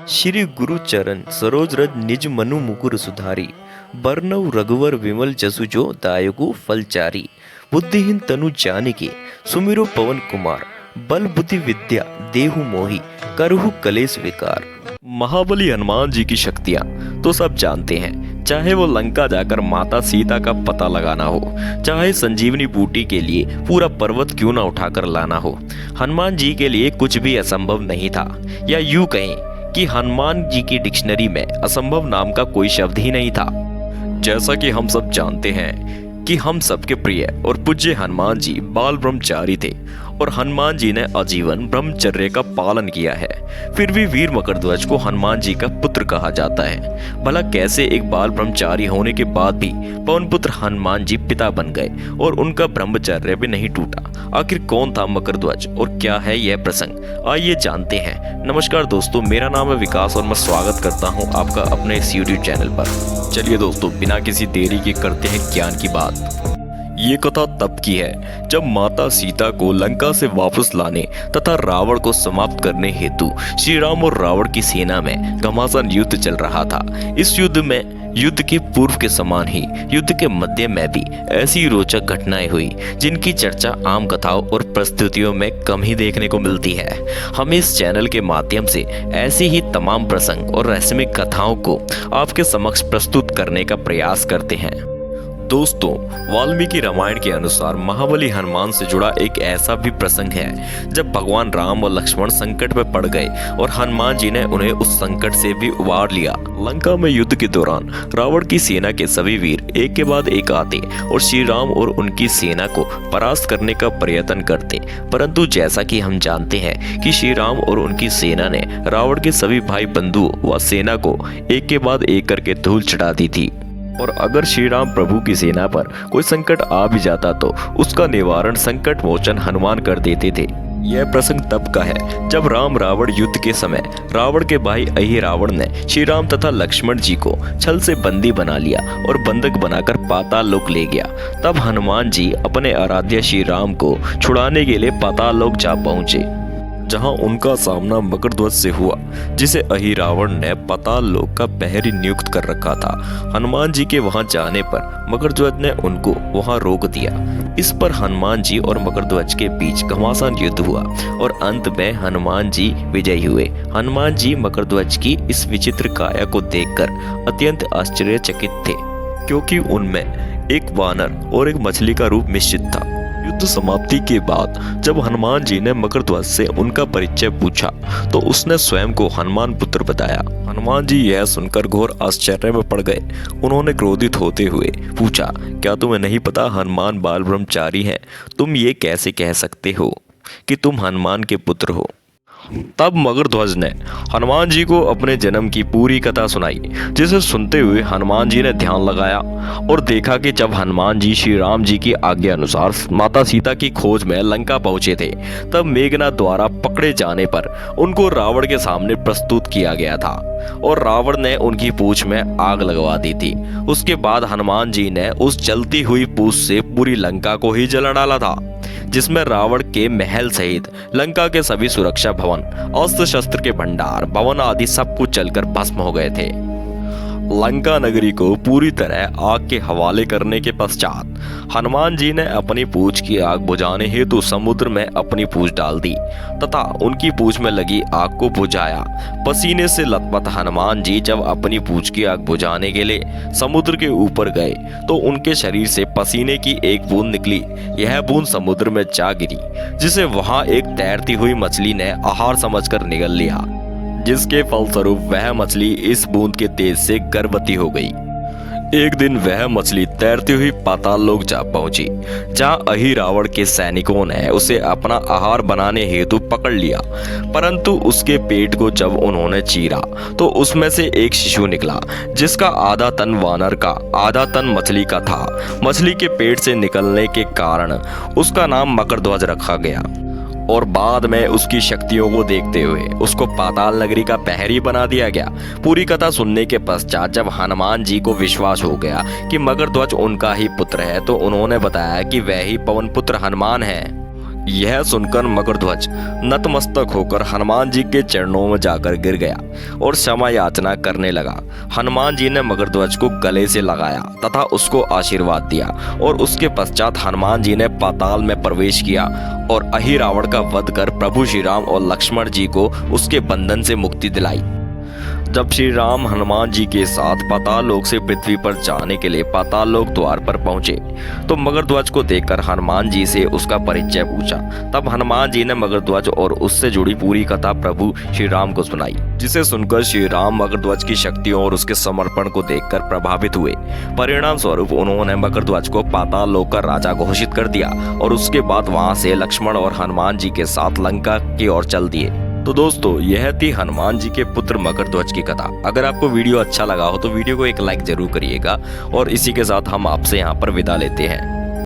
श्री गुरु चरण सरोज रज निज मनु मुकुर सुधारी बरनउ रघुवर विमल जसु जो दायकु फलचारी बुद्धिहीन तनु जानिके सुमिरो पवन कुमार बल बुद्धि विद्या देहु मोहि करहु कलेस विकार। महाबली हनुमान जी की शक्तियां तो सब जानते हैं, चाहे वो लंका जाकर माता सीता का पता लगाना हो, चाहे संजीवनी बूटी के लिए पूरा पर्वत क्यों ना उठाकर लाना हो, हनुमान जी के लिए कुछ भी असंभव नहीं था। या यूं कहें कि हनुमान जी की डिक्शनरी में असंभव नाम का कोई शब्द ही नहीं था। जैसा कि हम सब जानते हैं कि हम सबके प्रिय और पूज्य हनुमान जी बाल ब्रह्मचारी थे और हनुमान जी ने आजीवन ब्रह्मचर्य का पालन किया है। फिर भी वीर मकरध्वज को हनुमान जी का पुत्र कहा जाता है। भला कैसे एक बाल ब्रह्मचारी होने के बाद भी पवन पुत्र हनुमान जी पिता बन गए और उनका ब्रह्मचर्य भी नहीं टूटा? आखिर कौन था मकरध्वज और क्या है यह प्रसंग, आइए जानते हैं। नमस्कार दोस्तों, मेरा नाम है विकास और मैं स्वागत करता हूँ आपका अपने इस यूट्यूब चैनल पर। चलिए दोस्तों, बिना किसी देरी के करते हैं ज्ञान की बात। ये कथा तब की है जब माता सीता को लंका से वापस लाने तथा रावण को समाप्त करने हेतु श्री राम और रावण की सेना में घमासान युद्ध चल रहा था। इस युद्ध में युद्ध के पूर्व के समान ही युद्ध के मध्य में भी ऐसी रोचक घटनाएं हुई जिनकी चर्चा आम कथाओं और प्रस्तुतियों में कम ही देखने को मिलती है। हम इस चैनल के माध्यम से ऐसी ही तमाम प्रसंग और रहस्यमय कथाओं को आपके समक्ष प्रस्तुत करने का प्रयास करते हैं। दोस्तों, वाल्मीकि रामायण के अनुसार महाबली हनुमान से जुड़ा एक ऐसा भी प्रसंग है जब भगवान राम और लक्ष्मण संकट में पड़ गए और हनुमान जी ने उन्हें उस संकट से भी उबार लिया। लंका में युद्ध के दौरान रावण की सेना के सभी वीर एक के बाद एक आते और श्री राम और उनकी सेना को परास्त करने का प्रयत्न करते, परंतु जैसा कि हम जानते हैं कि श्री राम और उनकी सेना ने रावण के सभी भाई बंधुओं व सेना को एक के बाद एक करके धूल चढ़ा दी थी। और अगर श्री राम प्रभु की सेना पर कोई संकट आ भी जाता तो उसका निवारण संकट मोचन हनुमान कर देते थे। यह प्रसंग तब का है जब राम रावण युद्ध के समय रावण के भाई अहि रावण ने श्री राम तथा लक्ष्मण जी को छल से बंदी बना लिया और बंधक बनाकर पाताल लोक ले गया। तब हनुमान जी अपने आराध्य श्री राम को छुड़ाने के लिए पाताल लोक जा पहुंचे, जहां उनका सामना मकरध्वज से हुआ, जिसे अहि रावण ने पाताल लोक का प्रहरी नियुक्त कर रखा था। हनुमान जी के वहां जाने पर मकरध्वज ने उनको वहां रोक दिया। इस पर हनुमान जी और मकरध्वज के बीच घमासान युद्ध हुआ और अंत में हनुमान जी विजयी हुए। हनुमान जी मकरध्वज की इस विचित्र काया को देखकर अत्यंत आश्चर्यचकित थे, क्योंकि उनमें एक वानर और एक मछली का रूप मिश्रित था। युद्ध समाप्ति के बाद जब हनुमान जी ने मकरध्वज से उनका परिचय पूछा तो उसने स्वयं को हनुमान पुत्र बताया। हनुमान जी यह सुनकर घोर आश्चर्य में पड़ गए। उन्होंने क्रोधित होते हुए पूछा, क्या तुम्हें नहीं पता हनुमान बाल ब्रह्मचारी हैं? तुम ये कैसे कह सकते हो कि तुम हनुमान के पुत्र हो? तब मकरध्वज ने हनुमान जी को अपने जन्म की पूरी कथा सुनाई, जिसे सुनते हुए हनुमान जी ने ध्यान लगाया और देखा कि जब हनुमान जी श्री राम जी की आज्ञा अनुसार माता सीता की खोज में लंका पहुंचे थे, तब मेघनाद द्वारा पकड़े जाने पर उनको रावण के सामने प्रस्तुत किया गया था और रावण ने उनकी पूंछ में आग लगवा दी थी। उसके बाद हनुमान जी ने उस जलती हुई पूंछ से पूरी लंका को ही जला डाला था, जिसमें रावण के महल सहित लंका के सभी सुरक्षा भवन, अस्त्र शस्त्र के भंडार, भवन आदि सब कुछ जलकर भस्म हो गए थे। लंका नगरी को पूरी तरह आग के हवाले करने के पश्चात हनुमान जी ने अपनी पूंछ की आग बुझाने हेतु समुद्र में अपनी पूंछ डाल दी तथा उनकी पूंछ में लगी आग को बुझाया। पसीने से लथपथ हनुमान जी जब अपनी पूंछ की आग बुझाने के लिए समुद्र के ऊपर गए तो उनके शरीर से पसीने की एक बूंद निकली। यह बूंद समुद्र में जा गिरी, जिसे वहां एक तैरती हुई मछली ने आहार समझकर निगल लिया, जिसके फलस्वरूप वह मछली इस बूंद के तेज से गर्भवती हो गई। एक दिन वह मछली तैरती हुई पाताल लोक जा पहुंची, जहां अहि रावण के सैनिकों ने उसे अपना आहार बनाने हेतु पकड़ लिया, परंतु उसके पेट को जब उन्होंने चीरा तो उसमें से एक शिशु निकला, जिसका आधा तन वानर का आधा तन मछली का था। मछली के पेट से निकलने के कारण उसका नाम मकरध्वज रखा गया और बाद में उसकी शक्तियों को देखते हुए उसको पाताल नगरी का प्रहरी बना दिया गया। पूरी कथा सुनने के पश्चात जब हनुमान जी को विश्वास हो गया कि मकरध्वज उनका ही पुत्र है, तो उन्होंने बताया कि वह ही पवन पुत्र हनुमान है। यह सुनकर मकरध्वज नतमस्तक होकर हनुमान जी के चरणों में जाकर गिर गया और क्षमा याचना करने लगा। हनुमान जी ने मकरध्वज को गले से लगाया तथा उसको आशीर्वाद दिया और उसके पश्चात हनुमान जी ने पाताल में प्रवेश किया और अहिरावण का वध कर प्रभु श्री राम और लक्ष्मण जी को उसके बंधन से मुक्ति दिलाई। जब श्री राम हनुमान जी के साथ पाताल लोक से पृथ्वी पर जाने के लिए पाताल लोक द्वार पर पहुंचे तो मगरध्वज को देखकर हनुमान जी से उसका परिचय पूछा। तब हनुमान जी ने मगरध्वज और उससे जुड़ी पूरी कथा प्रभु श्री राम को सुनाई, जिसे सुनकर श्री राम मगरध्वज की शक्तियों और उसके समर्पण को देखकर प्रभावित हुए। परिणाम स्वरूप उन्होंने मगरध्वज को पाताल लोक का राजा घोषित कर दिया और उसके बाद वहां से लक्ष्मण और हनुमान जी के साथ लंका की ओर चल दिए। तो दोस्तों, यह थी हनुमान जी के पुत्र मकरध्वज की कथा। अगर आपको वीडियो अच्छा लगा हो तो वीडियो को एक लाइक जरूर करिएगा और इसी के साथ हम आपसे यहाँ पर विदा लेते हैं।